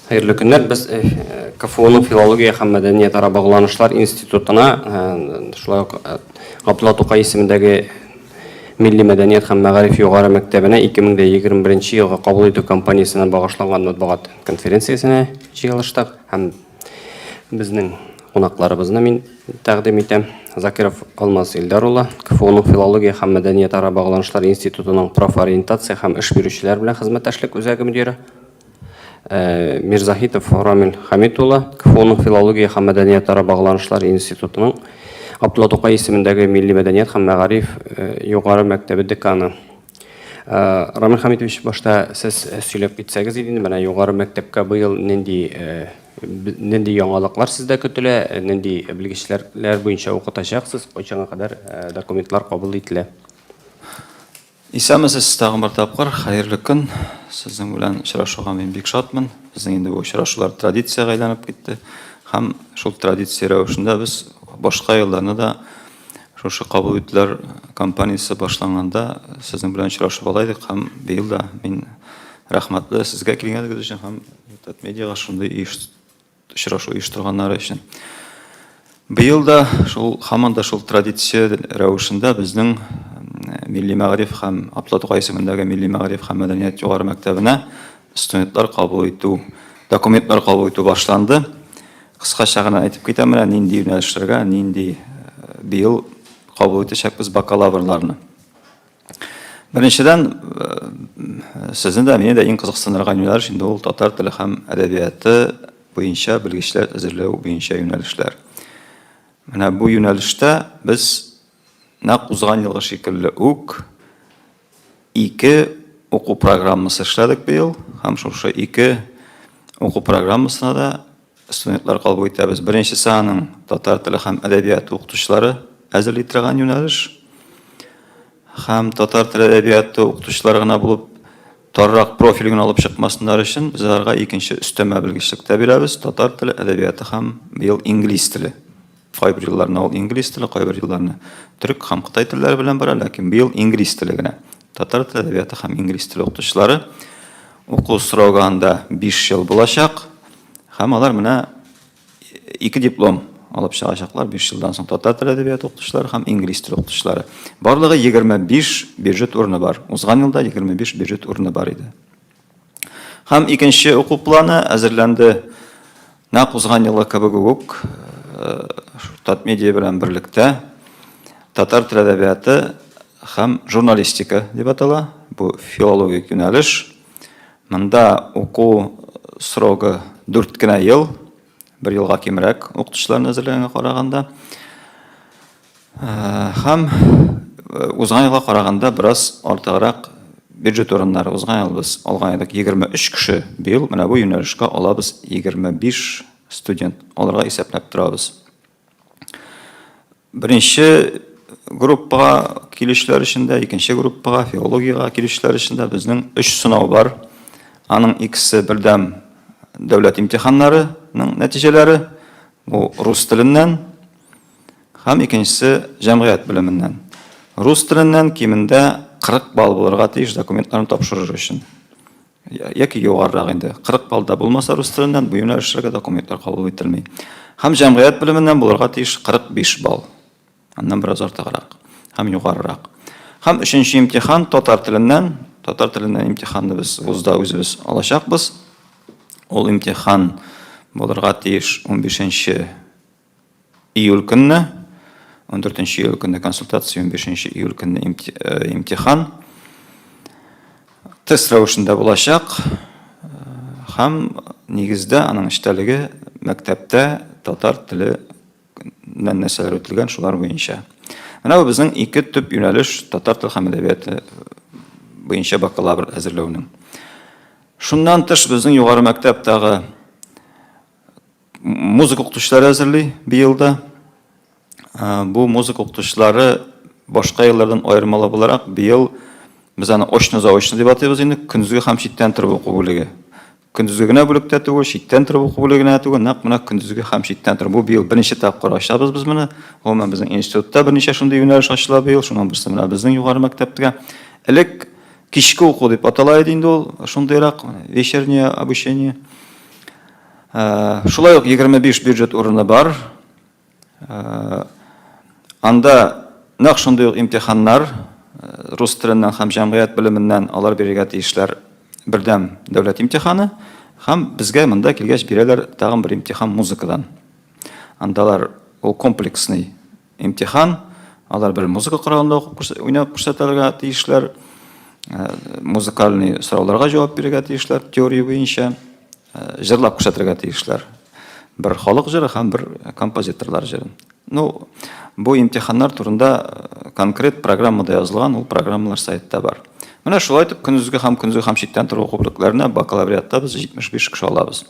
Hayırlı günler. Biz КФУның филология һәм мәдәният ара багланышлар институтына шулай ук Габдулла Тукай исемендәге Милли мәдәният һәм мәгариф югары мәктәбенә 2021 елга кабул итү кампаниясеннән багышланган матбугат конференциясенә җыелыштык һәм безнең кунакларыбызны мин тәкъдим итәм. Закиров Алмаз Илдар улы, КФУның филология һәм мәдәният ара багланышлар институтының профориентация һәм эш бирүчеләр белән хезмәттәшлек үзәге мөдире. Мирзахитов Рамил Хамид улы, КФУның филология һәм мәдәният ара багланышлар институтының Габдулла Тукай исемендәге Милли мәдәният һәм мәгариф югары мәктәбе деканы. Рамил Хамидович, башта сез сөйләп китсәгез иде, менә югары мәктәпкә быел нинди яңалыклар сездә көтелә, нинди белгечләр буенча укытачаксыз, кайчанга кадәр документлар кабул ителә? Исәмсез тагын бер тапкыр хәерле көн. Сезнең белән очрашуга мин бик шатмын. Безнең инде бу очрашулар традициягә әйләнеп китте. Һәм шул традиция рәвешендә без башка елларны да шушы кабул ителәр компаниясе башланганда сезнең белән очрашып алайдык. Һәм быел да мин рәхмәтле сезгә килгәнегез өчен һәм медиага шундый очрашу оештырганнары өчен. Быел да шул һаман да шул традиция рәвешендә безнең Милли мәгариф һәм Габдулла Тукай исемендәге Милли мәгариф һәм мәдәният югары мәктәбенә студентлар кабул итү, документлар кабул итү башланды. Кыскача гына әйтеп китәм, менә нинди юнәлешләргә, нинди быел кабул итәчәкбез бакалаврларны. Беренчедән, сезнең дә, мине дә иң кызыксындырган юнәлеш инде ул татар теле һәм әдәбияты буенча белгечләр әзерләү буенча юнәлешләр. Менә бу юнәлештә без нәкъ узган елгы шикелле үк 2 уку программасы эшләдек быел, һәм шушы 2 уку программасына да студентлар кабул итәбез. Беренчесе аның татар теле һәм әдәбияты укытучылары әзерли торган юнәлеш. Һәм татар теле әдәбияты укытучылары гына булып таррак профилен алып чыкмасыннар өчен без аларга икенче өстәмә белгечлек бирәбез. Татар теле әдәбияты һәм быел инглиз теле. Кайбер елларны ул инглиз теле, кайбер елларны төрек һәм кытай телләре белән бара, ләкин быел инглиз теле генә. Татар теле әдәбияты һәм инглиз теле укытучылары уку срогында 5 ел булачак. Һәм алар менә 2 диплом алып чыгачаклар 5 елдан соң татар теле әдәбияты укытучылары һәм инглиз теле укытучылары. Барлыгы 25 бюджет урыны бар. Узган елда 25 бюджет урыны бар иде. Һәм икенче уку планы әзерләнде. Нәкъ узган елга кебек үк Татмедиа белән берлектә татар теле әдәбияты һәм журналистика дип атала. Бу филологик юнәлеш. Монда уку срогы 4 кенә ел, 1 елга кимрәк укытучыларны әзерләгәнгә караганда. Һәм узган елга караганда бераз артыграк бюджет урыннары. Узган ел без алган идек 23 кеше, быел менә бу юнәлешкә алабыз 25 студент. Аларга исәпләп торабыз. Беренче группага килүчеләр өчендә, икенче группага филологиягә килүчеләр өчендә безнең 3 сынау бар. Аның икесе бердәм дәүләт имтиханнарының нәтиҗәләре, бу рус теленнән һәм икенчесе җәмгыять белеменнән. Рус теленнән кимендә 40 балл булырга тиеш документларны тапшырыр өчен. Яки югарырак инде. 40 баллда булмаса рус теленнән бу юнәлешләргә документлар кабул ителми. Һәм җәмгыять белеменнән булырга тиеш 45 балл. Аннан бераз артыграк һәм югарырак. Һәм 3нче имтихан татар теленнән имтиханны без вузда үзебез алачакбыз. Ул имтихан булырга тиеш 15 июль көнне, 14 июль көнне консультация, 15 июль көнне имтихан. Тест рәвешендә булачак һәм нигездә аның эштәлеге мәктәптә татар теле нәрсәләр үтелгән шулар буенча. Менә бу безнең 2 төп юнәлеш татар теле һәм әдәбияты буенча бакалавр әзерләүнең. Шуннан тыш безнең югары мәктәптәге музыка укытучылары әзерли быелда. Бу музыка укытучылары башка еллардан аермалы буларак быел без аны очно-заочно дип атыйбыз инде, көндезге һәм читтән торып уку бүлеге. Көндезге генә бүлектә түгел, читтән торып уку бүлегенә түгел, нәкъ менә көндезге һәм читтән торып. Бу быел беренче тапкыр ачабыз без моны. Гомумән безнең институтта берничә шундый юнәлеш ачыла быел, шуның берсе менә безнең югары мәктәптә. Элек кичке уку дип атала иде инде ул, шундыйрак вечернее обучение. Шулай ук 25 бюджет урыны бар. Анда нәкъ шундый ук имтиханнар рус теленнән һәм җәмгыять белеменнән алар бирергә тиешләр бердәм дәүләт имтиханы һәм безгә монда килгәч бирәләр тагын бер имтихан музыкадан. Андалар ул комплексный имтихан, алар бер музыка коралында уйнап күрсәтергә тиешләр, музыкальный сорауларга җавап бирергә тиешләр, теория буенча җырлап күрсәтергә тиешләр. Бер халык җыры һәм бер композиторлар җырын. Ну, бу имтиханнар турында конкрет программада язылган, ул программалар сайтта бар. Менә шулай итеп көндезге һәм читтән тору укулыкларына бакалавриатта без 75 кеше алабыз.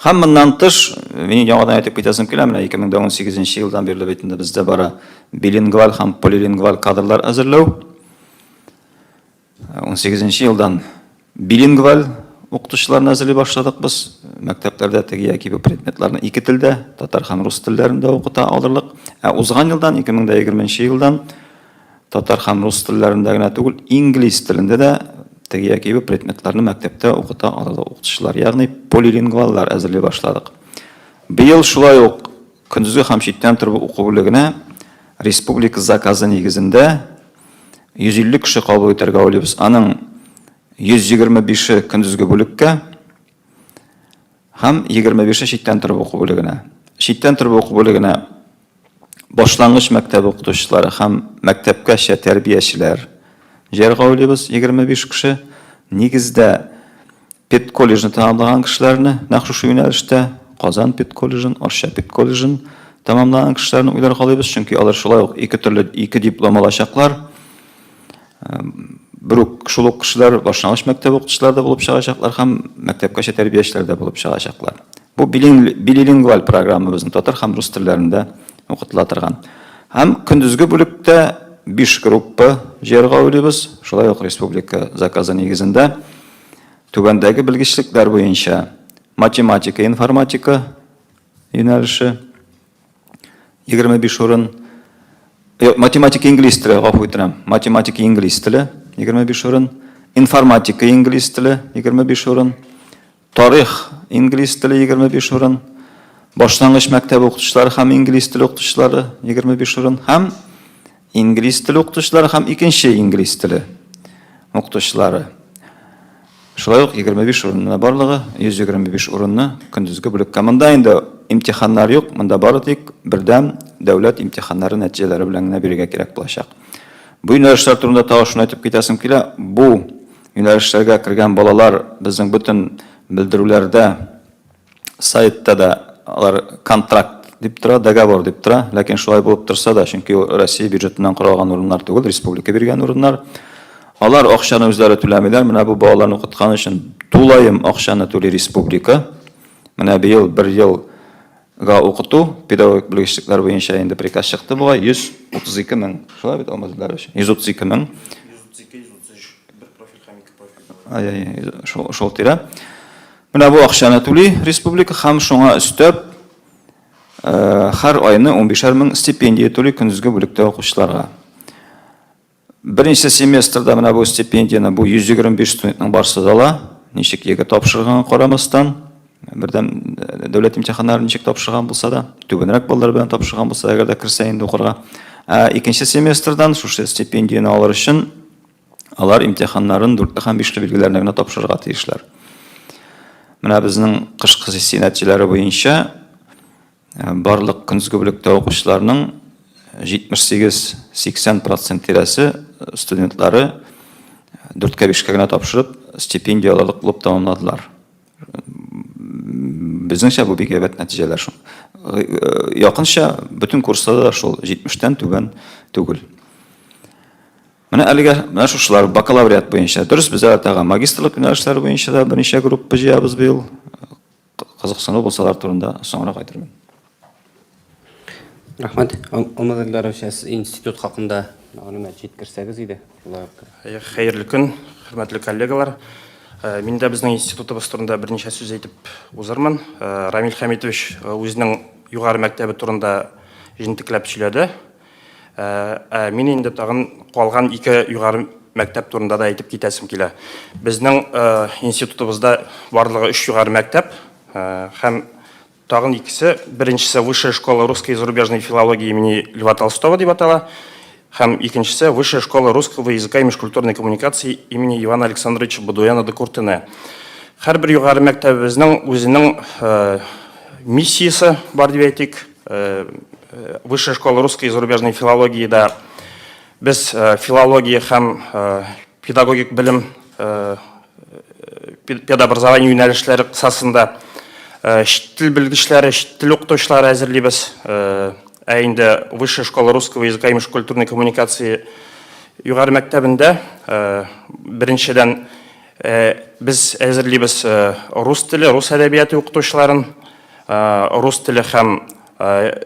Һәм моннан тыш, мин яңадан әйтеп китәсем килә, менә 2018 елдан бирле битендә бездә бара билингвал һәм полилингвал кадрлар әзерләү. 18 елдан билингвал укытучыларны әзерләй башладык без. Мәктәпләрдә теге яки бу предметларны ике телдә, татар һәм рус телләрендә укыта алырлык. Узган елдан 2020 елдан татар һәм рус телләрендә генә түгел, инглиз телендә дә теге яки бу предметларны мәктәптә укыта алырлык укытучылар, ягъни полилингваллар әзерләй башладык. Быел шулай ук көндезге һәм читтән торып уку бүлегенә республика заказы нигезендә 150 кеше кабул итәргә уйлыйбыз. Аның 125-е көндезге бүлеккә һәм 25-е читтән торып уку бүлегенә. Читтән торып уку бүлегенә башлангыч мәктәп укытучылары һәм мәктәпкәчә тәрбиячеләр җәргә уйлыйбыз 25 кеше. Нигездә педколледжны тәмамлаган кешеләрне, нәкъ шушы юнәлештә Казан педколледжын, Арча педколледжын тәмамлаган кешеләрне уйларга калыйбыз, чөнки алар шулай ук ике диплом алачаклар. Шул ук кешеләр башлангыч мәктәп укытучылары да булып чыгачаклар һәм мәктәпкәчә тәрбиячеләр дә булып чыгачаклар. Бу билингвал программа безнең татар һәм рус телләрендә укытыла торган. Һәм көндезге бүлектә 5 группа җырга уйлыйбыз. Шулай ук республика заказы нигезендә түбәндәге белгечлекләр буенча математика, информатика юнәлеше 25 урын. Математика инглиз теле, гафу итәм. Математика инглиз теле 25 урын. Информатика инглиз теле 25 урын. Тарих инглиз теле 25 урын. Башлангыч мәктәп укытучылары һәм инглиз теле укытучылары 25 урын. Һәм инглиз теле укытучылары һәм икенче инглиз теле укытучылары. Шулай ук 25 урынны барлыгы 125 урынны көндезге бүлеккә. Монда инде имтиханнар юк, монда бары тик бердәм дәүләт имтиханнары нәтиҗәләре белән генә бирергә кирәк булачак. Бу юнәлешләр турында тагын шуны әйтеп китәсем килә. Бу юнәлешләргә кергән балалар безнең бөтен белдерүләрдә сайтта да алар контракт дип тора, договор дип тора, ләкин шулай булып торса да, чөнки Россия бюджетыннан каралган урыннар түгел, республика биргән урыннар. Алар акчаны үзләре түләмиләр. Менә бу балаларны укыткан өчен тулаем акчаны түли республика. Менә быел 1 елга укыту педагогик белгечлекләр буенча инде приказ чыкты буга 132 мең. Шулай бит алмазлар өчен. 132 мең. 132-133 бер профиль һәм ике профиль. Шул тирә. Менә бу акчаны түли республика һәм шуңа өстәп һәр айны 15 мең стипендия түли көндезге бүлектә укучыларга. Беренче семестрда менә бу стипендияны бу 125 студентның барсы да ала. Ничек егә тапшырган карамастан, бердәм дәүләт имтиханнарын ничек тапшырган булса да, түбәнрәк баллар белән тапшырган булса, әгәр дә кирсә инде укырга. Икенче семестрдан шушы стипендияны алыр өчен алар имтиханнарын 4 һәм 5 билгеләрне генә тапшырырга тиешләр. Менә безнең кышкы сессия нәтиҗәләре буенча барлык көндезге бүлектә укучыларның 78-80% тирәсе студентлары 4-5 генә тапшырып стипендиялык булып тәмамладылар. Безнеңчә бу бик әйбәт нәтиҗәләр шул. Якынча бөтен курсларда да шул 70-тән түгел. Менә әлегә менә шулар бакалавриат буенча, дөрес без тагы магистрлык юнәлешләре буенча да берничә группа җыябыз быел. Кызыксыну булсалар турында соңрак әйтәрмен. Рахмат. Алмазлар институт хакында мәгълүмат җиткерсәгез иде. Хәерле көн, хөрмәтле коллегалар. Мин дә безнең институтыбыз турында берничә сүз әйтеп узармын. Рамил Хәмитович үзенең югары мәктәбе турында җентекләп сөйләде. Мин инде тагын калган 2 югары мәктәп турында да әйтеп китәсем килә. Безнең институтыбызда барлыгы 3 югары мәктәп, һәм тағын икісі, біріншісі Высшая школа русской и зарубежной филологии имени Льва Толстого деп атала, һәм икенчесе Высшая школа русского языка и межкультурной коммуникации имени Ивана Александровича Бадуяна де Куртене. Һәрбір югары мәктәбебезнең үзенең миссиясы бар дип әйтик. Высшая школа русской и зарубежной филологии да без филология һәм педагогик білім педобразование юнәлешләре кысасында чит тел белгечләре, чит тел укытучылары әзерлибез. Инде Высшая школа русского языка и межкультурной коммуникации югары мәктәбендә беренчедән без әзерлибез рус теле, рус әдәбияты укытучыларын, рус теле һәм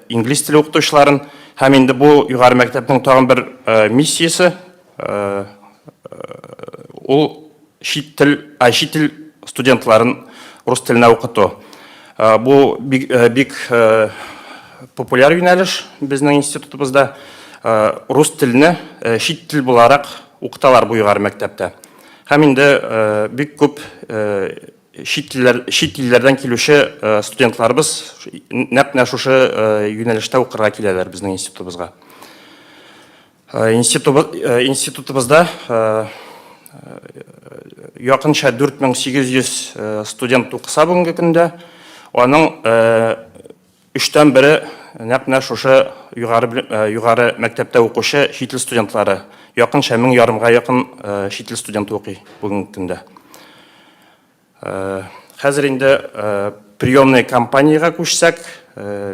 инглиз теле укытучыларын, һәм инде бу югары мәктәпнең тагын бер миссиясе ул чит тел студентларын рус теленә укыту. Бу бик популяр юнәлеш безнең институтыбызда. Рус телене чит тел буларак укыталар бу югары мәктәптә. Һәм инде бик күп чит илләрдән килүче студентларыбыз нәкъ шушы юнәлештә укырга киләләр безнең институтыбызга. Институтыбызда якынча 4800 студент укыса бүгенге көндә. Аның 3тән бире нәкъ шушы югары мәктәптә укучы чит тел студентлары. Якынча 1500-га якын чит тел студенты укый бүгенге көндә. Хәзер инде приемный компанияга күчсәк,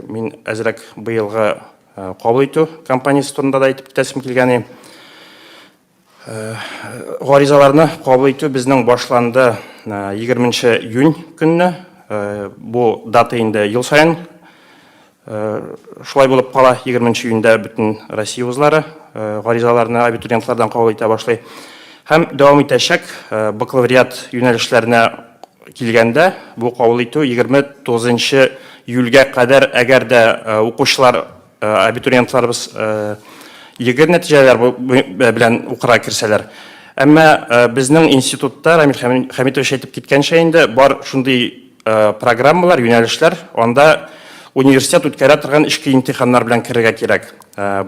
мин әзрәк быелгы кабул итү компаниясы турында да әйтеп китәсем килгән. Гаризаларны кабул итү безнең башланды 20 июнь көнне. Бу дата инде ел сайын шулай булып кала. 20 июньдә бөтен Россия вузлары гаризаларны абитуриентлардан кабул итә башлый. Һәм дәвам итәчәк бакалавриат юнәлешләренә килгәндә бу кабул итү 29 июльгә кадәр әгәр дә укучылар абитуриентларыбыз егер нәтиҗәләр белән укырга кирсәләр. Әмма безнең институтта Рамил Хәмитович әйтеп киткәнчә инде бар шундый программалар, юнәлешләр, анда университет үткәрә торган эшкә имтиханнар белән керергә кирәк.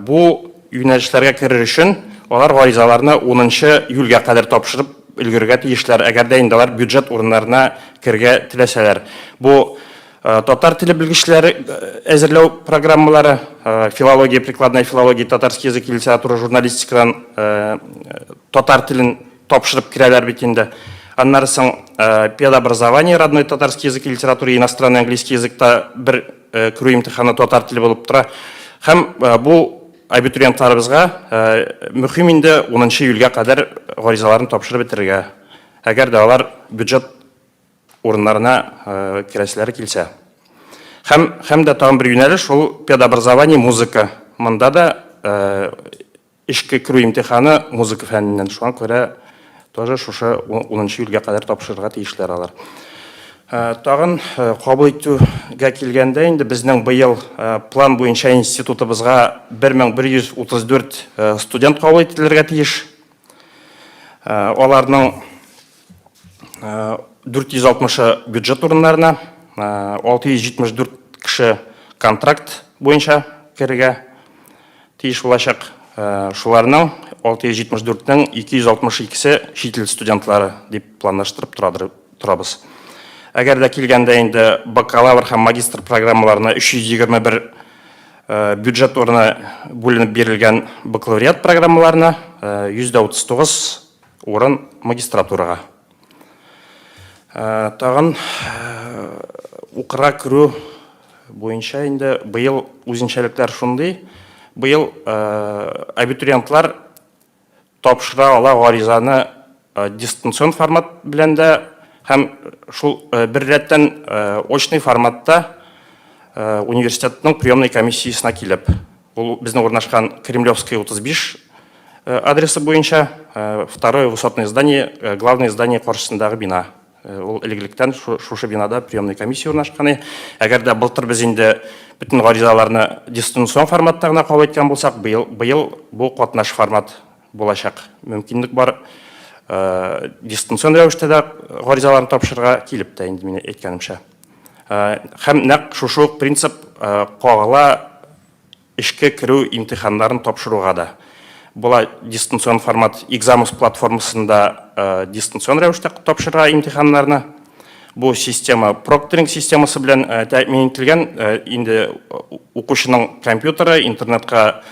Бу юнәлешләргә керер өчен алар гаризаларны 10 июльгә кадәр тапшырып өлгерергә тиешләр, әгәр дә инде алар бюджет урыннарына кергә теләсәләр. Бу татар теле белгечләре әзерләү программалары, филология, прикладная филология, татарский язык и литература, журналистикадан татар телен тапшырып кирәләр бит инде. Аннары соң педобразование, родной татарский язык и литература, иностранный английский языкта бер керү имтиханы татар теле булып тора. Һәм бу абитуриентларыбызга мөһим инде 10 июльгә кадәр гаризаларын тапшырып бетерергә. Әгәр дә алар бюджет урыннарына керәселәре килсә. Һәм дә тагын бер юнәлеш ул педобразование, музыка. Монда да эшкә керү имтиханы музыка фәненнән. Шуңа күрә тоже шушы 10 июльгә кадәр тапшырырга тиешләр алар. Тагын кабул итүгә килгәндә инде безнең быел план буенча институтыбызга 1134 студент кабул ителергә тиеш. Аларның 460 бюджет урыннарына, 674 кеше контракт буенча керергә тиеш булачак. Шуларның 674-нең 262-се чит ил студентлары дип планлаштырып торабыз. Әгәр дә килгәндә инде бакалавр һәм магистр программаларына 321 бюджет урыны бүленеп бирелгән бакалавриат программаларына 139 урын магистратурага. Тагын укырга керү буенча инде быел үзенчәлекләр шундый. Быел абитуриентлар тапшыра ала гаризаны дистанцион формат белән дә һәм шул бер рәттән очный форматта университетның приемный комиссиясына килеп. Ул безнең урнашкан Кремлевская 35 адресы буенча, второе высотное здание, главное здание каршысындагы бина. Ул элегилектән шушы бинада приемный комиссия урнашканы. Әгәр дә былтыр без инде бөтен гаризаларны дистанцион форматта гына кабул иткән булсак, быел бу катнаш формат булачак. Мөмкинлек бар дистанцион рәвештә дә гаризаларны тапшырырга килеп тә инде мин әйткәнемчә. Һәм нәкъ шушы ук принцип кагыла эшкә керү имтиханнарын тапшыруга да. Була дистанцион формат Examus платформасында дистанцион рәвештә тапшыра имтиханнарны. Бу система прокторинг системасы белән тәэмин ителгән. Инде укучының компьютеры, интернетка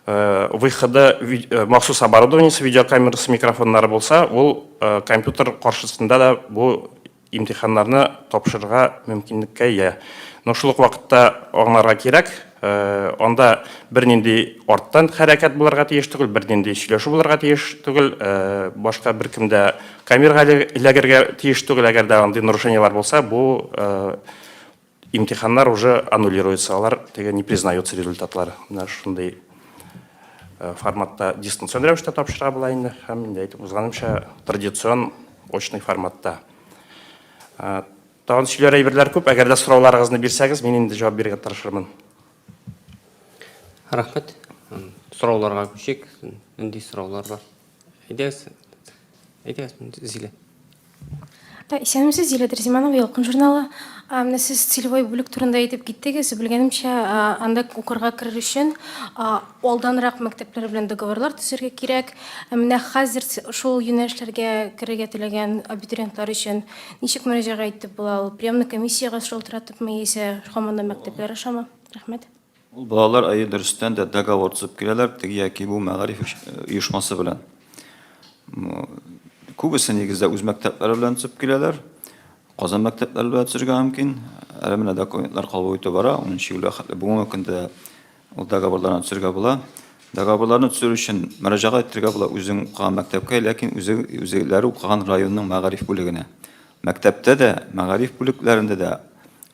выходы, махсус оборудованиесе, видеокамерасы, микрофоннары булса, ул компьютер каршысында да бу имтиханнарны тапшырырга мөмкинлеккә ия. Но шул ук вакытта аңларга кирәк, анда бернинди арттан хәрәкәт булырга тиеш түгел, бернинди сөйләшү булырга тиеш түгел, башка беркемдә камерага эләгергә тиеш түгел. Әгәр дә андый нарушениялар булса, бу имтиханнар уже аннулируются, алар теге не признаются результатлары. Менә шундый форматта дистанцион рәвештә тапшыра була инде, һәм инде әйтеп узганымча традицион очный форматта. Тагын сөйләр әйберләр күп, әгәр дә сорауларыгызны бирсәгез, мин инде җавап бирергә тырышырмын. Рахмет. Сорауларга күчик. Нинди сораулар бар? Әйдәгез, Зилә. Исәнмесез, Зилә Дәрзиманова, Ялкын журналы. Менә сез целевой бүлек турында әйтеп киттегез. Белгәнемчә, анда укырга керер өчен алданрак мәктәпләр белән договорлар төзергә кирәк. Менә хәзер шул юнәлешләргә керергә теләгән абитуриентлар өчен ничек мөрәҗәгать итеп була? Ул приемный комиссияга шалтыратыпмы, яисә һаман да мәктәпләр ашамы? Рәхмәт. Ул балалар айы дөрестән дә договор төзеп киләләр, теге яки бу мәгариф оешмасы белән. Күбесе нигездә үз мәктәпләре белән төзеп киләләр. Казан мәктәпләре белән төзергә мөмкин. Әле менә документлар кабул итеп бара. 10 елга хәтле бүгенге көндә ул договорларны төзергә була. Договорларны төзү өчен мөрәҗәгать итәргә була үзең укыган мәктәпкә, ләкин үзләре укыган районның мәгариф бүлегенә. Мәктәптә дә, мәгариф бүлекләрендә дә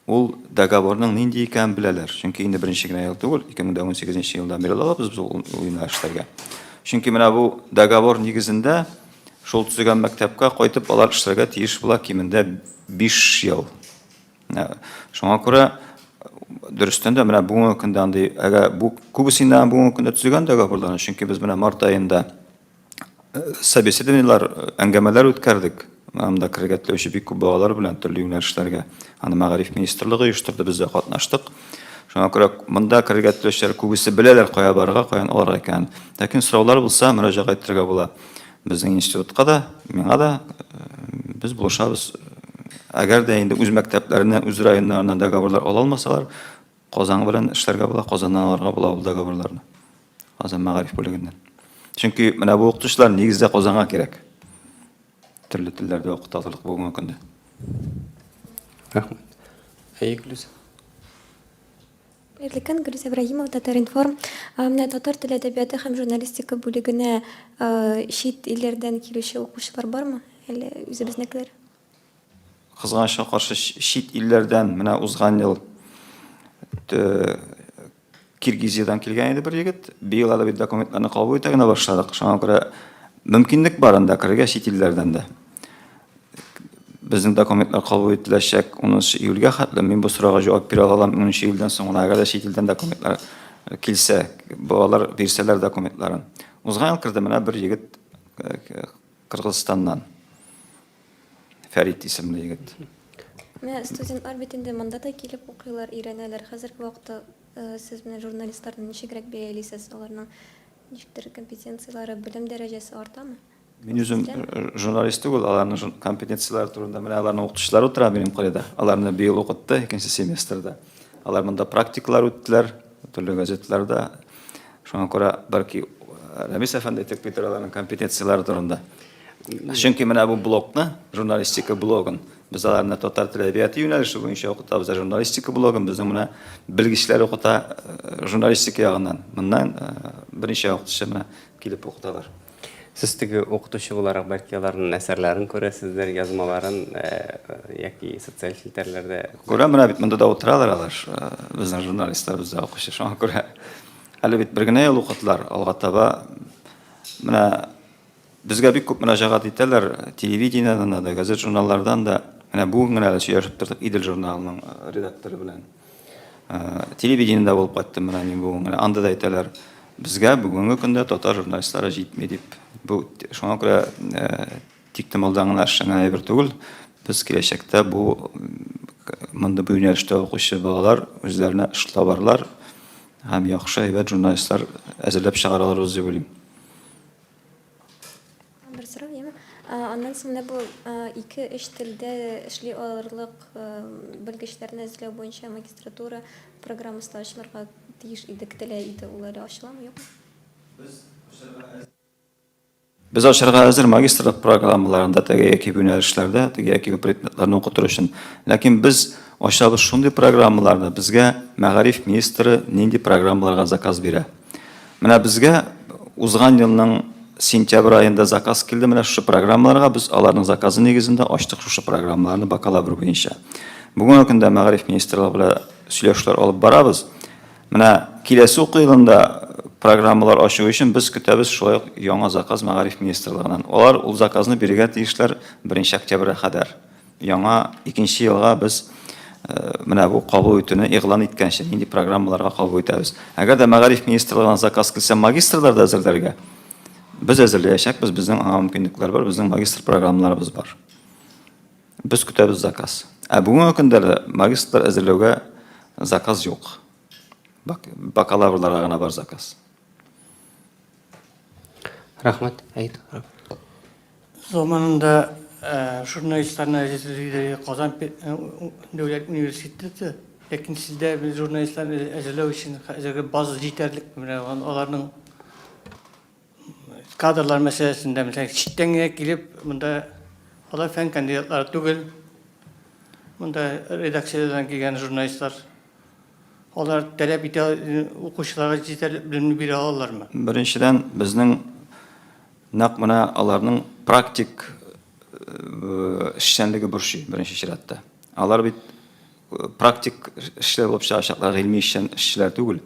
ул договорның нинди икәнен беләләр. Чөнки инде беренче генә ел түгел, 2018 елда биреләбез без ул юнәлешләргә. Чөнки менә бу договор нигезендә шул төзегән мәктәпкә кайтып алар эшләргә тиеш була кимендә 5 ел. Шуңа күрә дөрестән дә менә бүгенге көндә андый, әгәр бу күбесеннән бүгенге көндә төзегән договорларны, чөнки без менә март аенда собеседованиелар, әңгәмәләр үткәрдек. Анда кергә теләүче бик күп балалар белән төрле юнәлешләргә. Аны мәгариф министрлыгы оештырды, без дә катнаштык. Шуңа күрә монда кергә теләүчеләр күбесе беләләр кая барырга, каян алырга икән. Ләкин сораулар булса, мөрәҗәгать итәргә була. Безнең институтка да, миңа да без булышабыз. Әгәр дә инде үз мәктәпләреннән, үз районнарыннан договорлар ала алмасалар, Казан белән эшләргә була, Казаннан алырга була ул договорларны. Казан мәгариф бүлегеннән. Чөнки менә бу укытучылар нигездә Казанга кирәк. Төрле телләрдә укытылырлык бүгенге көндә. Рахмет. Әйгелүз. Эрликән Гөлүз Ибраһимова, Татар-Информ. Менә татар теле әдәбияты һәм журналистика бүлегенә чит илләрдән килүче укучылар бармы? Әле үзебезнекеләр? Кызганычка каршы чит илләрдән менә узган ел Киргизиядан килгән иде бер егет. Быел әле бит документларны кабул итә генә башладык. Шуңа күрә мөмкинлек бар анда кергә чит илләрдән дә. Безнең документлар кабул ителәчәк 10 июльгә хәтле. Мин бу сорауга җавап бирә алам 10 июльдән соң. Әгәр дә чит илдән документлар килсә, балалар бирсәләр документларын. Узган ел кирде менә бер егет Кыргызстаннан. Фәрит исемле егет. Менә студентлар бит инде монда да килеп укыйлар, өйрәнәләр. Хәзерге вакытта сез менә журналистларны ничегрәк бәялисез, аларның ничектер компетенциялары, белем дәрәҗәсе артамы? Мин үзем журналист түгел, аларның компетенциялары турында менә аларның укытучылары утыра минем кырыйда. Аларны быел укытты, 2нче семестрда. Алар монда практикалар үттеләр, төрле газетларда. Шуңа күрә бәлки Рамис әфәнде әйтеп китер аларның компетенциялары турында. Чөнки менә бу блогны, журналистика блогын, без аларны татар теле әдәбияты юнәлеше буенча укытабыз, журналистика блогын безнең менә белгечләр укыта журналистика ягыннан. Моннан берничә укытучы менә килеп укыталар. Сез теге укытучы буларак бәлки аларның әсәрләрен күрәсезләр, язмаларын яки социаль фильтрларда. Күрәм менә бит монда да утыралар алар, безнең журналистлар, бездә укучы. Шуңа күрә әле бит бер генә ел укытылар, алга таба менә безгә бик күп мөрәҗәгать итәләр, телевидениедан да, газет журналлардан да. Менә бүген генә сөйләшеп тордык Идел журналының редакторы белән. Телевидениедә булып кайттым менә мин бүген генә. Анда да әйтәләр, безгә бүгенге көндә татар журналистлары җитми дип. Бу шуңа күрә тиктем алдан гына эшләнгән әйбер түгел. Без киләчәктә бу монда бу юнәлештә укучы балалар үзләренә эш табарлар һәм яхшы әйбәт журналистлар әзерләп чыгаралар дип уйлыйм. Бер сорау, яме. Аннан соң менә бу ике эш телдә эшли алырлык белгечләрне эзләү буенча магистратура программасы ачылырга тиеш иде, көтелә иде. Ул әле ачыламы, юкмы? Без ашырга әзер магистрлык программаларында теге яки юнәлешләрдә, теге яки предметларны укытыр өчен. Ләкин без ашабыз шундый программаларда безгә мәгариф министры нинди программаларга заказ бирә. Менә безгә узган елның сентябрь айында заказ килде, менә шу программаларга без аларның заказы нигезендә ачтык шу программаларны бакалавр буенча. Бүгенге көндә мәгариф министрлыгы белән сөйләшүләр алып барабыз. Менә киләсе уку елында программалар ачу өчен без көтәбез шулай ук яңа заказ мәгариф министрлыгыннан. Алар ул заказны бирергә тиешләр 1 октябрьгә кадәр. Яңа 2нче елга без менә бу кабул итүне игълан иткәнче нинди программаларга кабул итәбез. Әгәр дә мәгариф министрлыгыннан заказ килсә магистрлар да әзерләргә без әзерләячәкбез, безнең аңа мөмкинлекләр бар, безнең магистр программаларыбыз бар. Без көтәбез заказ. Бүгенге көндә магистрлар әзерләүгә заказ юк. Бакалаврларга гына бар заказ. Рахмат. Әйт. Zamanında jurnalistlerine әзерлеуде Казан Дәүләт университеті, ләкин сездә без журналистларны әзерләү өчен хәзерге база җитәрлек, менә аларның кадрлар мәсьәләсендә, мәсәлән, читтән килеп, монда алар фән кандидатлары түгел, монда редакциядән килгән журналистлар, алар таләп итә, укучыларга җитәрлек белемне бирә алалармы? Беренчедән, безнең нәкъ менә аларның практик эшчәнлеге борчый беренче чиратта. Алар бит практик эшләр булып чыгачаклар, гыйльми эшчеләр түгел.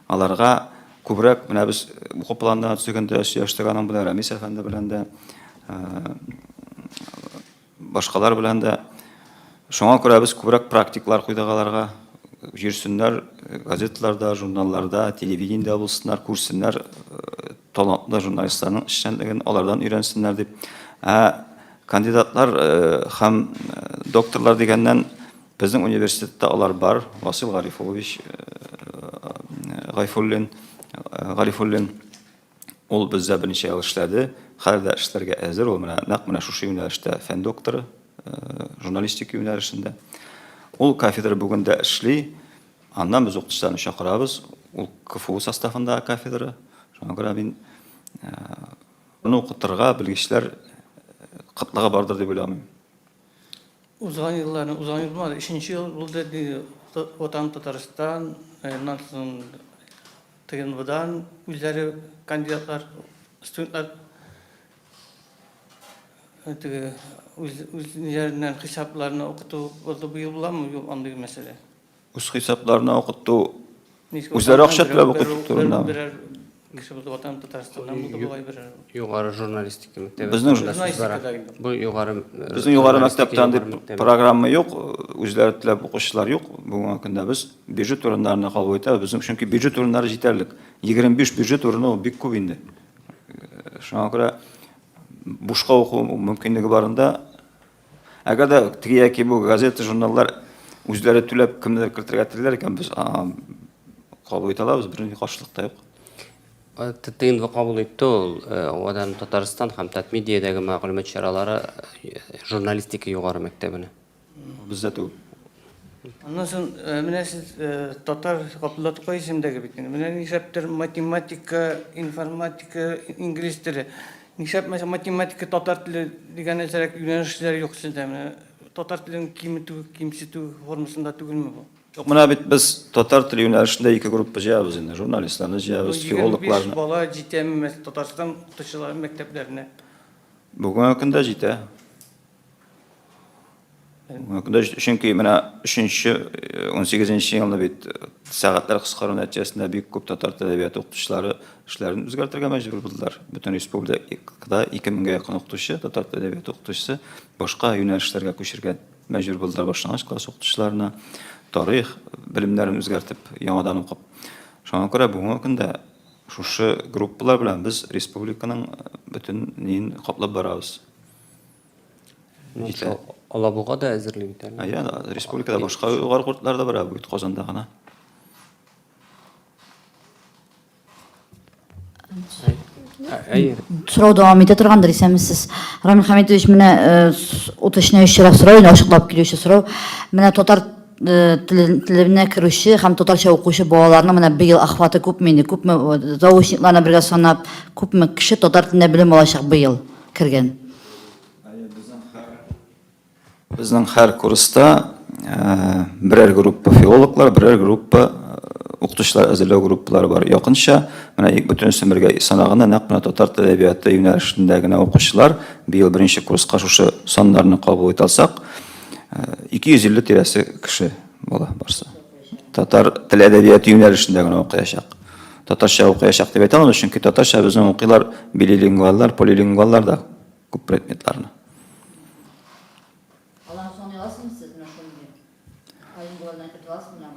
Аларга күбрәк менә без уку планына төзегәндә сөйләштергәнең белән Рамис әфәнде белән дә башкалар белән дә шуңа күрә без күбрәк практиклар куйдык аларга. Йөрсеннәр газеталарда, журналларда, телевидениедә булсыннар, күрсеннәр талантлы журналистларның эшчәнлеген алардан өйрәнсеннәр дип. Кандидатлар һәм докторлар дигәннән безнең университетта алар бар. Васил Гарифуллович Гарифуллин ул бездә берничә ел эшләде. Хәзер дә эшләргә әзер. Ул менә нәкъ менә шушы юнәлештә фән докторы, журналистика юнәлешендә. Ул кафедра бүгендә эшли. Аннан без укытучыларны чакырабыз. Ул КФУ составында кафедра. Шуңа күрә мин аны укытырга белгечләр кытлыгы бардыр дип уйламыйм. Узган елларның, узган ел 3нче ел булды, Ватан Татарстан, аннан соң ТНВдан үзләре кандидатлар, студентлар үзләреннән хисапларны укыту булды, бу ел буламы, юк андый мәсьәлә? Үз хисапларына укыту, үзләре акча төләп укыту турында. Ватан Татарстаннан булды бугай берәр. Югары журналистика мәктәбе. Бу Безнең югары мәктәптән дип программа юк, үзләре теләп укучылар юк. Бүгенге көндә без бюджет урыннарына кабул итәбез. Безнең чөнки бюджет урыннары җитәрлек. 25 бюджет урыны ул бик күп инде. Шуңа күрә бушка уку мөмкинлеге барында, әгәр дә теге яки бу газета, журналлар үзләре түләп кемнедер кертергә теләр икән, без кабул итә алабыз, бернинди каршылык та юк. ТТНВ кабул итте ул Ватан Татарстан һәм Татмедиядәге мәгълүмат чаралары журналистика югары мәктәбенә. Бездә түгел. Аннан соң менә сез татар Габдулла Тукай исемендәге бит. Менә нишәптер математика, информатика, инглиз теле. Нишәп математика, татар теле дигән нәрсәләр юнәлешләр юк сездә. Менә татар телен кимсетү формасында түгелме бу? Юк, менә бит без татар теле юнәлешендә ике группа җыябыз инде. Журналистларны җыябыз, филологларны. Бала җитәме Татарстан укытучылары мәктәпләренә? Бүгенге көндә җитә. Чөнки менә 18нче елны бит сәгатьләр кыскару нәтиҗәсендә бик күп татар теле әдәбияты укытучылары эшләрен үзгәртергә мәҗбүр булдылар. Бөтен республикада 2000-гә якын укытучы, татар теле әдәбияты укытучысы башка юнәлешләргә күчергә мәҗбүр булдылар. Башлангыч класс укытучыларына тарих белемнәрен үзгәртеп, яңадан укып. Шуңа күрә бүгенге көндә шушы группалар белән без республиканың бөтен нин каплап барабыз. җитә. Алабуга да әзерлек итәләр. Я, республикада башка югары курслар да бар, бу Казанда гына. Сұрау давам ете тұрғандар есемізсіз. Рамил Хамитович, міне уточняющий сұрау, ашықлап келуші сұрау. Міне татар тіліне кіруші, һәм татарша оқушы балаларының міне биыл охваты күпме, заочникларына бірге санап, күпме кіші татар тіліне білім алашақ биыл кірген? Безнең һәр курста берәр группа филологлар, берәр группа укытучылар әзерләү группалары бар. Якынча, менә бөтен сөмергә санаганда нәкъ менә татар теле әдәбияты юнәлешендә генә укучылар быел беренче курска шушы саннарны кабул итә алсак, 250 тирәсе кеше була барса. Татар теле әдәбияты юнәлешендә генә укыячак. Татарча укыячак дип әйтә алмыйм, чөнки татарча безнең укыйлар билингваллар, полилингваллар да күп предметларны.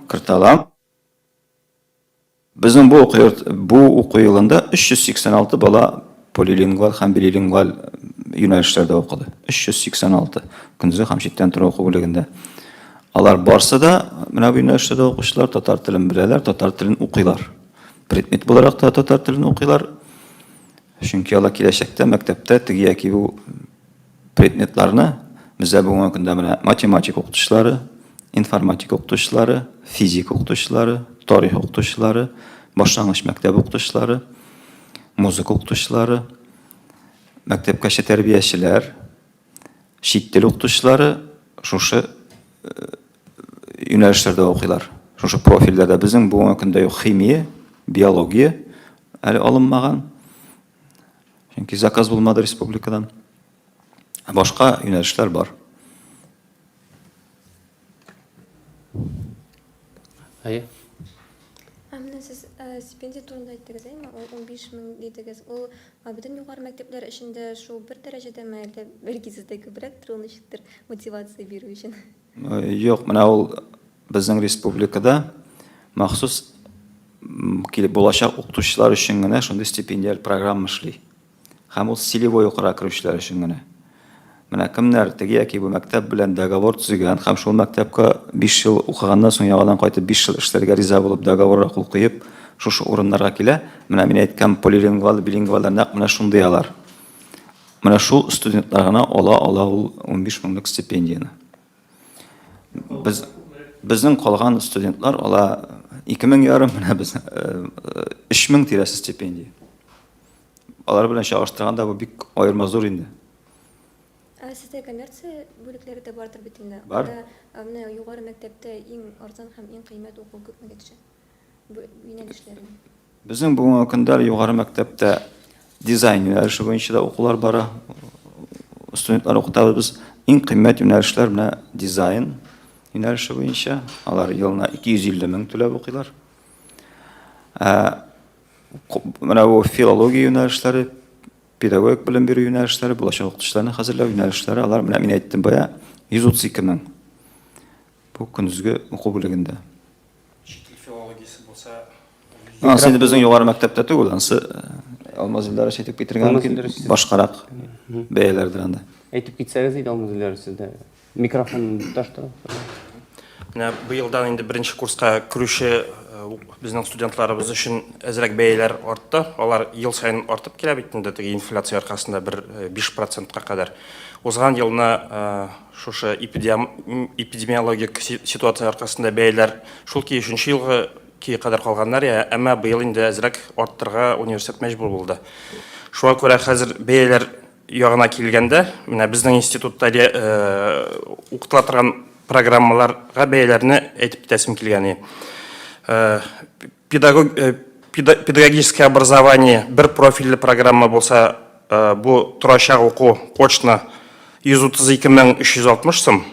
Кырталам. Безнең бу уку елында 386 бала полилингвал һәм билингвал юнәлешләрдә укыды. 386 көндезге һәм читтән тору уку бүлегендә. Алар барса да, менә бу юнәлештә укучылар татар телен беләләр, татар телен укыйлар. Предмет буларак та татар телен укыйлар. Чөнки алар киләчәктә мәктәптә теге яки бу предметларны бездә бүгенге көндә менә математик укытучылары, информатик укытучылары, физик укытучылары, тарих укытучылары, башлангыч мәктәп укытучылары, музыка укытучылары, мәктәпкәчә тәрбиячеләр, чит тел укытучылары шушы юнәлешләрдә укыйлар. Шушы профильләрдә безнең бүгенге көндә юк химия, биология әле алынмаган. Чөнки заказ булмады республикадан. Башка юнәлешләр бар. Менә сез стипендия турында әйттегез, әйме? 15 мең дидегез. Ул бөтен югары мәктәпләр эчендә шул бер дәрәҗәдәме, әллә бәлки сездә күбрәктер, ул ничектер мотивация бирү өчен? Юк, менә ул безнең республикада махсус килеп булачак укытучылар өчен генә шундый стипендиаль программа эшли. Һәм ул силевой укырга керүчеләр өчен генә. Менә кемнәр теге яки бу мәктәп белән договор төзегән, һәм шул мәктәпкә 5 ел укыганнан соң яңадан кайтып 5 ел эшләргә риза булып договорга кул куеп, шушы урыннарга килә. Менә мин әйткән полилингвал, билингваллар нәкъ менә шундый алар. Менә шул студентлар гына ала ул 15 меңлек стипендияны. Безнең калган студентлар ала 2000 ярым, менә без 3000 тирәсе стипендия. Алар белән чагыштырганда бу бик аерма зур инде. Сездә коммерция бүлекләре дә бардыр бит инде. Бар. Менә югары мәктәптә иң арзан һәм иң кыйммәт уку күпмегә төшә? Бу юнәлешләрне. Безнең бүгенге көндә югары мәктәптә дизайн юнәлеше буенча да укулар бара. Студентлар укытабыз без. Иң кыйммәт юнәлешләр менә дизайн юнәлеше буенча. Алар елына 250 мең түләп укыйлар. Менә бу филология юнәлешләре, педагогик белем бирү юнәлешләре, булачак укытучыларны хәзерләү юнәлешләре, алар менә мин әйттем бая 132 мең. Бу көндезге уку бүлегендә. Чит тел филологиясе булса, Син безнең югары мәктәптә түгел, ансы Алмаз Илдар әйтеп китергән башкарак бәяләрдер анда. Әйтеп китсәгез иде алмазлар сездә. Микрофон таштыра. менә быелдан инде беренче курска керүче безнең студентларыбыз өчен әзрәк бәяләр артты. Алар ел сайын артып килә бит инде теге инфляция аркасында 5%-ка кадәр. Узган елны шушы эпидемиологик ситуация аркасында бәяләр шул ки 3нче елга ки кадәр калганнар, әмма быел инде әзрәк арттырга университет мәҗбүр булды. Шуңа күрә хәзер бәяләр ягына килгәндә, менә безнең институтта укытыла торган программаларга бәяләрне әйтеп китәсем килгән. Педагогическое образование бер профильле программа булса, бу торачак уку почтны 132 360 сум.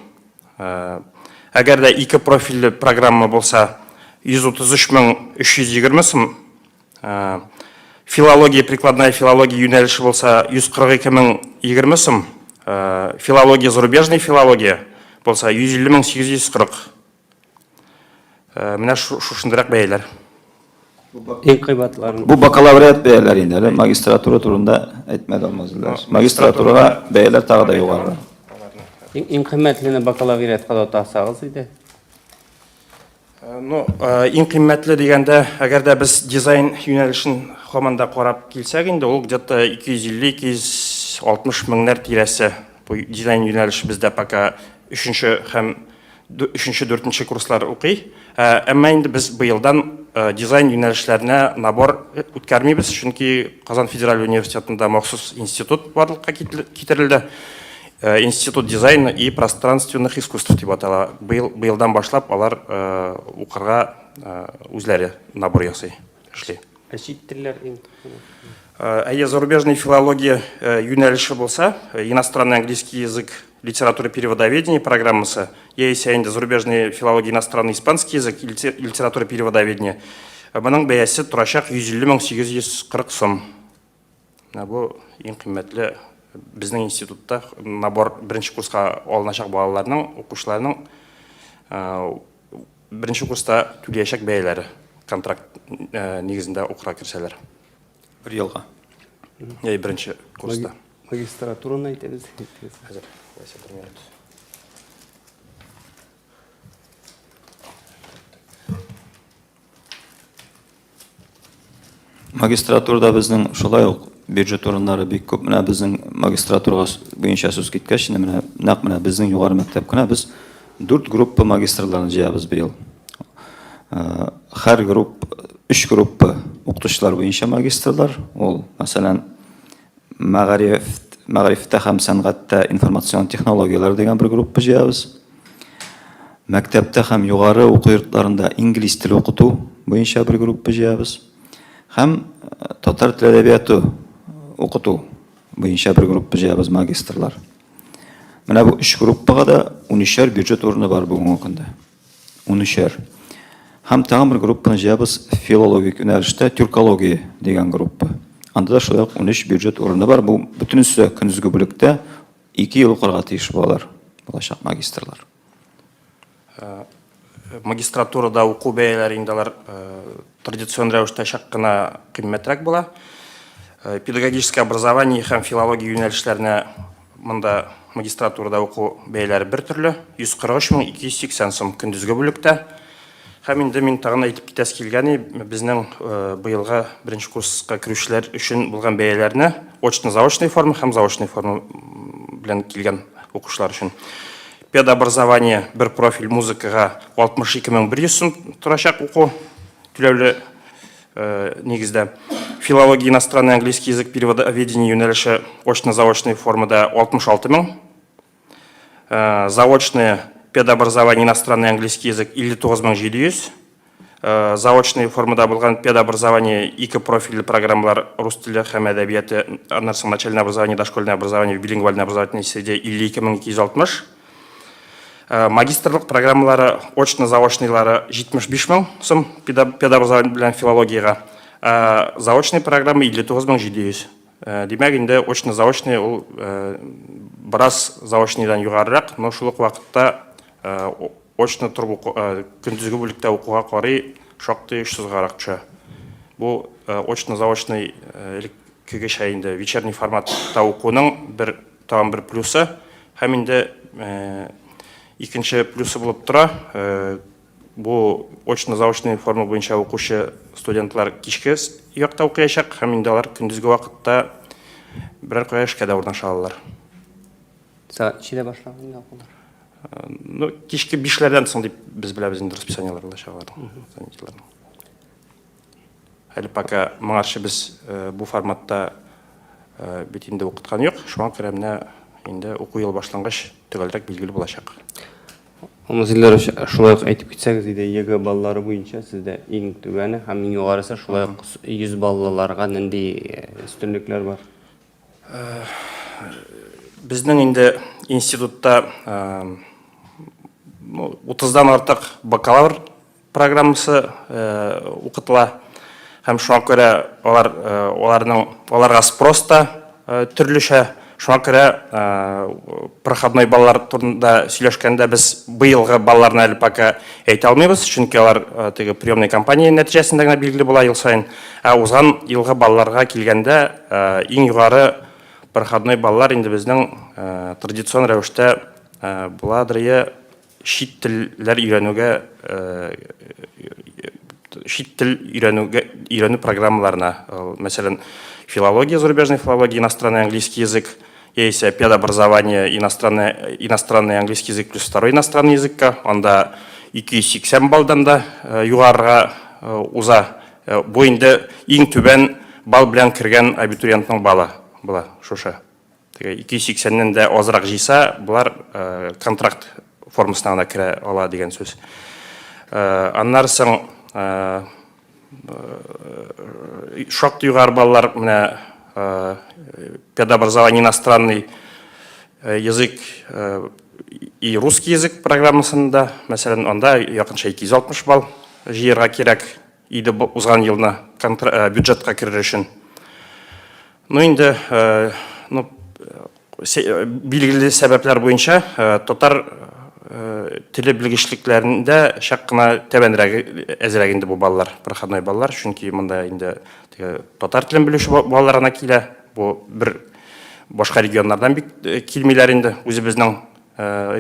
Әгәр дә 2 профильле программа булса 133 320 сум. Филология, прикладная филология юнәлеше булса 142 20 сум. Филология, зарубежная филология булса 150 840. Менә шушындырак бәяләр. Иң кыйбатларын. Бу бакалавриат бәяләре инде, әле магистратура турында әйтмәде Алмаз Илдар. Магистратурага бәяләр тагы да югары. Иң кыйммәтле бакалавриатка да тасагыз иде. Ну, ең қимметлі дегенде, әгер де біз дизайн юнәлішін қоманда қорап келсек, енді ол где-то 250-260 мыңнар тирәсе. Бұл дизайн юнәліші бізде пока 3-4 курслар оқи. Әмма енді біз бұйылдан дизайн юнәлішлеріне набор өткәрмейбіз, чүнки Қазан Федераль университетінде махсус институт барлыққа кетірілді. Институт дизайна и пространственных искусств деп атала. Быйылдан башлап алар укырга үзләре набор ясый эшли. Чит телләр Зарубежная филология юнәлеше булса, иностранный английский язык, литература переводоведения программасы, есть зарубежная филология, иностранный испанский язык, литература переводоведения. Моның бәясе турачак 150-840 сум. Бу иң кыйммәтле біздің институтта набор бірінші курсқа алынашақ балаларының, оқушыларының бірінші курста төлейшек бәйлері контракт негізінде оқыра кірселер. Bir yılға. Бірінші курста. Магистратураны айтабыз. Магистратурада біздің шулай ук бюджет орындары бик көп. Менә безнең магистратурага буенча сүз киткәч, менә безнең югары мәктәпкә без 4 группа магистрларны җыябыз быел. Һәр групп 3 группа укытучылар буенча магистрлар. Ул, мәсәлән, мәгърифәттә һәм сәнгатьтә информацион технологиялар дигән бер группа җыябыз. Мәктәптә һәм югары уку йортларында инглиз теле укыту буенча бер группа җыябыз. Һәм татар теле әдәбияты укыту буенча бер группа җыябыз магистрлар. Менә бу 3 группага да 13 бюджет орны бар бүгенге көндә. 13. Һәм тагын бер группаны җыябыз филологик юнәлештә тюркология дигән группа. Анда да шулай 13 бюджет орны бар. Бу бөтенесе көндезге бүлектә 2 ел укырга тиеш булалар. Булачак магистрлар. Магистратурада уку бәяләре инде традицион рәвештә чак кына кыйммәтрәк була. Педагогическое образование һәм филология юнәлешләренә монда магистратурада уку бәяләре бер төрле 143,280 сум көндезге бүлектә. Һәм инде мин тагын әйтеп китәс килгәне, безнең быелга беренче курска керүчеләр өчен булган бәяләрне очно-заочный форма һәм заочный форма белән килгән укучылар өчен. Педобразование бер профиль музыкага 62,100 сум торачак уку түләүле негездә. Филология, иностранный английский язык, переводоведение юнәлеше очно-заочный формада 66 мең. Заочное педобразование, иностранный английский язык 59,700. Заочный формада булган педобразование 2 профильле программалар рус теле һәм әдәбияты, аннан начальное образование, дошкольное образование, билингвальное образовательное среде 52,260. Магистрлык программалары очно-заочныйлары 75 мең сум педобразование белән филологияга. Заочный программы 59,700. Демәк инде очно-заочный ул біраз заочныйдан югарырак, но шул ук вакытта очно торып көндезге бүлектә укуга карый шактый эшсезгарак төшә. Бу очно-заочный элеккегечә инде вечерний форматта укуның тагын бер плюсы, һәм инде икенче плюсы булып тора. Бу очно-заочный форма буенча укучы студентлар кичке якта укыячак, һәм инде алар көндезге вакытта берәр кая эшкә дә урнаша алалар. Сәгать 2-дә башлаганда укулар. Ну, кичке 5-ләрдән соң дип без беләбез инде расписаниелар булачаклар. Әле пока моңарчы без бу форматта бит инде укыткан юк. Шуңа күрә менә инде уку ел башлангач төгәлрәк билгеле булачак. Сізлер шулай әйтеп кетсәгез, ЕГЭ баллары буенча сездә иң түбәне һәм иң югарысы шулай 100 баллыларга нинди өстенлекләр бар? Безнең инде институтта 30-дан артык бакалавр программасы укытыла. Һәм шуңа күрә аларга спрос төрлечә. Шуңа күрә проходной баллар турында сөйләшкәндә без быелгы балларны әле пока әйтә алмыйбыз, чөнки алар теге приемный кампания нәтиҗәсендә генә билгеле була ел сайын. Узган елгы балларга килгәндә иң югары проходной баллар инде безнең традицион рәвештә буладырые шит телләр өйрәнү программаларына, мәсәлән, филология, зарубежная филология, иностранный английский язык, яисә педобразование, иностранный английский язык плюс второй иностранный языкка, анда 280 балдан да югарыга уза. Бу инде иң түбән бал белән кергән абитуриентның балы була шушы. 280-нен дә азрак җыйса, булар контракт формасына гына керә ала дигән сүз. Аннан соң шактый югары баллар менә педобразование, иностранный язык и русский язык программасында, мәсәлән, анда якынча 260 балл җыярга кирәк иде узган елны бюджетка керер өчен. Ну инде билгеле сәбәпләр буенча татар теле белгечлекләрендә шак кына тәбәнрәк әзрәк инде бу баллар, проходной баллар, чөнки монда инде татар телен белүче баллар гына килә. Бу бер башка регионнардан бик килмиләр инде. Үзебезнең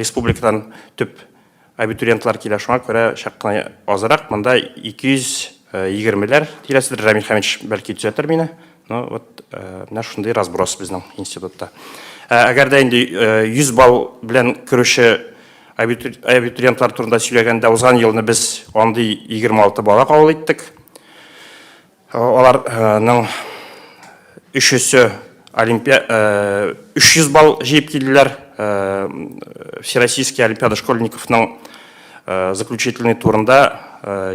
республикадан төп абитуриентлар килә, шуңа күрә шак кына азрак. Монда 220ләр тирәсендә. Рамил Хәмитович бәлки төзәтер мине. Ну вот менә шундый разброс безнең институтта. Әгәр дә инде 100 балл белән керүче абитуриентлар турында сөйләгәндә, узган елны без андый 26 бала кабул иттек. Аларның 300 балл җыеп килделәр. Всероссийский олимпиада школьниковның заключительный турында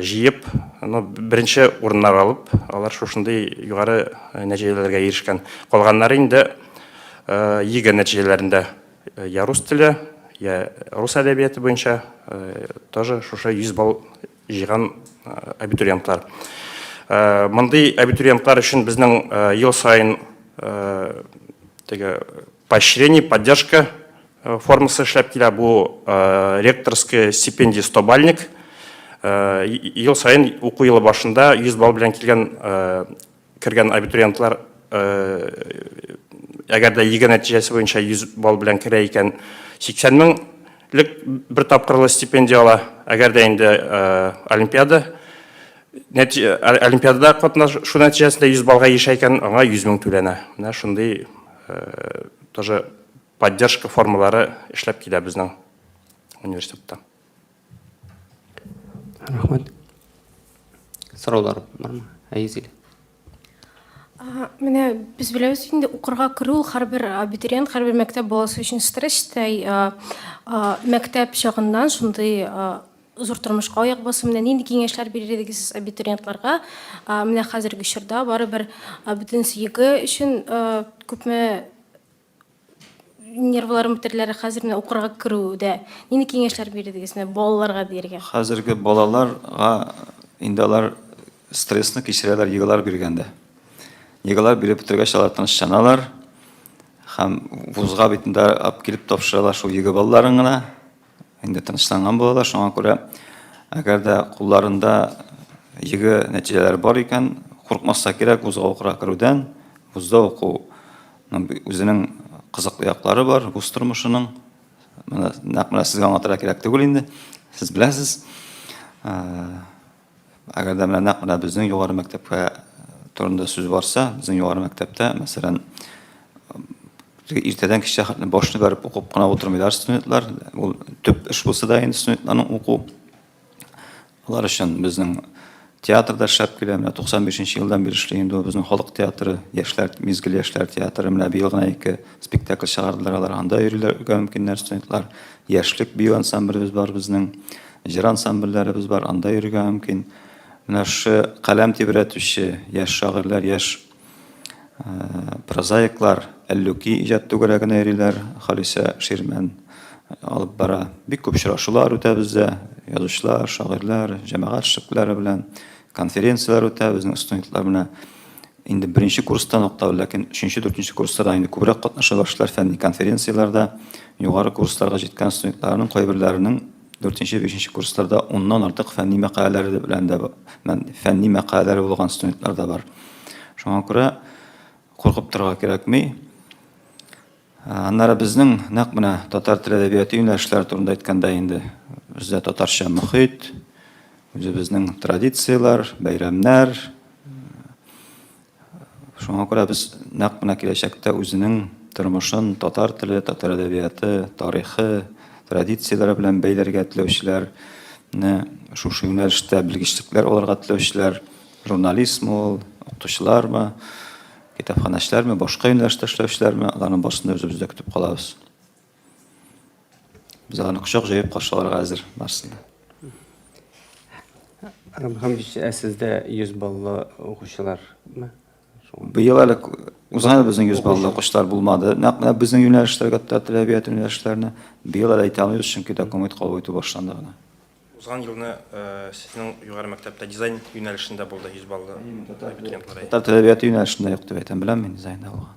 җыеп, беренче урыннар алып, алар шушындый югары нәтиҗәләргә ирешкән. Калганнары инде егә нәтиҗәләрендә я рус теле, я рус әдәбияты буенча тоже шушы 100 балл җыйган абитуриентлар. Мондый абитуриентлар өчен безнең ел сайын поощрение, поддержка формасы эшләп килә. Бу ректорская стипендия 100 бальник. Ел сайын уку елы башында 100 балл белән кергән абитуриентлар, әгәр дә егә нәтиҗәсе буенча 100 балл белән керә икән, 80 меңлек бер тапкырлы стипендия ала. Әгәр дә инде олимпиадада катнашу нәтиҗәсендә 100 баллга ирешә икән, аңа 100 мең түләнә. Менә шундый тоже поддержка формалары эшләп килә безнең университетта. Рахмәт. Сораулар бармы? Әйзил. Менә без беләбез инде укырга керү һәрбер абитуриент, һәрбер мәктәп баласы өчен стресстәй. Мәктәп чагыннан шундый зур тормышка аяк басу менән нинди киңәшләр бирер идегез абитуриентларга? Менә хәзерге чорда барыбер бөтен сөйге өчен күпме нервларын бетерләре хәзер менә укырга керүдә нинди киңәшләр бирер идегез балаларга дияргә? Хәзерге балаларга инде алар стрессны кичерәләр егылар биргәндә. Егылар биреп бетергәч алар тынычланалар һәм вузга битендә алып килеп тапшыралар шул егы балаларын гына. Инде тынычланган булалар, шуңа күрә әгәр дә кулларында егы нәтиҗәләр бар икән, куркмаска кирәк вузга укырга керүдән. Вузда уку үзенең кызыклы яклары бар, вуз тормышының. Менә сезгә аңлатырга кирәк түгел инде. Сез беләсез. Әгәр дә менә безнең югары мәктәпкә турында сүз барса, безнең югары мәктәптә, мәсәлән, иртәдән кичә башны бәреп укып кына утырмыйлар студентлар. Ул төп эш булса да инде студентларның уку. Алар өчен безнең театрда шәп килә. Менә 95-нче елдан бери эшли инде безнең халык театры, яшьләр, мизгел яшьләр театры. Менә быел гына 2 спектакль чыгардылар. Алар анда йөриләргә мөмкиннәр студентлар. Яшьлек бию ансамблебез бар безнең, җыр ансамбльләребез бар, анда йөрергә мөмкин. Менә шу каләм тибрәтүче яшь шагыйрьләр, яшь прозаиклар, әллүки иҗат түгәрәгенә йөриләр. Халисә Ширмән алып бара. Бик күп очрашулар үтә бездә. Язучылар, шагыйрьләр, җәмәгать эшлекләре белән конференциялар үтә. Безнең студентлар менә инде беренче курстан ук та, ләкин 3-4 курста да инде күбрәк катнаша башлар фәнни конференцияларда. Югары курсларга җиткән студентларның кайберләренең 4-5 курсларда 10-нан артык фәнни мәкаләләре белән дә фәнни мәкаләләре булган студентлар да бар. Шуңа күрә куркып торырга кирәкми. Аннары безнең нәкъ менә татар теле әдәбияты юнәлешләре турында әйткәндә инде бездә татарча мөхит, үзебезнең традициялар, бәйрәмнәр. Шуңа күрә без нәкъ менә киләчәктә үзенең тормышын татар теле, татар әдәбияты, тарихы, традицияләре белән бәйләргә теләүчеләрне, шушы юнәлештә белгечлекләр алырга теләүчеләр, журналистмы ул, укытучылармы, китапханәчеләрме, башка юнәлештә эшләүчеләрме, аларның барысын да үзебездә көтеп калабыз. Без аларны кочак җәеп каршы алырга әзер барсын да. Сездә 100 баллы укучылармы? Быел әле узган безнең 100 баллы укучылар булмады. Нәкъ менә безнең юнәлештәргә татар теле әдәбияты юнәлешләренә быел әле әйтә алмыйбыз, чөнки документ кабул итү башланды гына. Узган елны сезнең югары мәктәптә дизайн юнәлешендә булды 100 баллы абитуриентлар. Татар теле әдәбияты юнәлешендә юк дип әйтәм, беләм мин дизайнда булган.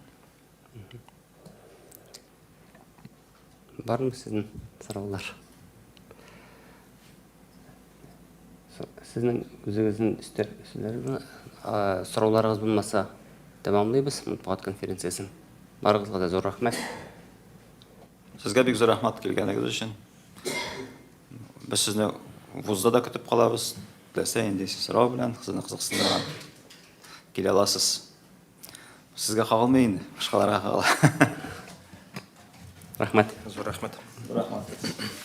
Бармы сезнең сораулар? Сезнең үзегезнең сорауларыгыз булмаса, тәмамлыйбыз матбугат конференциясын. Барыгызга да зур рәхмәт. Сезгә бик зур рәхмәт килгәнегез өчен. Без сезне вузда да көтеп калабыз. Теләсә инде сорау белән сезне кызыксындырган. Килә аласыз. Сезгә кагылмый инде, башкаларга кагыла. Рәхмәт. Зур рәхмәт. Рәхмәт.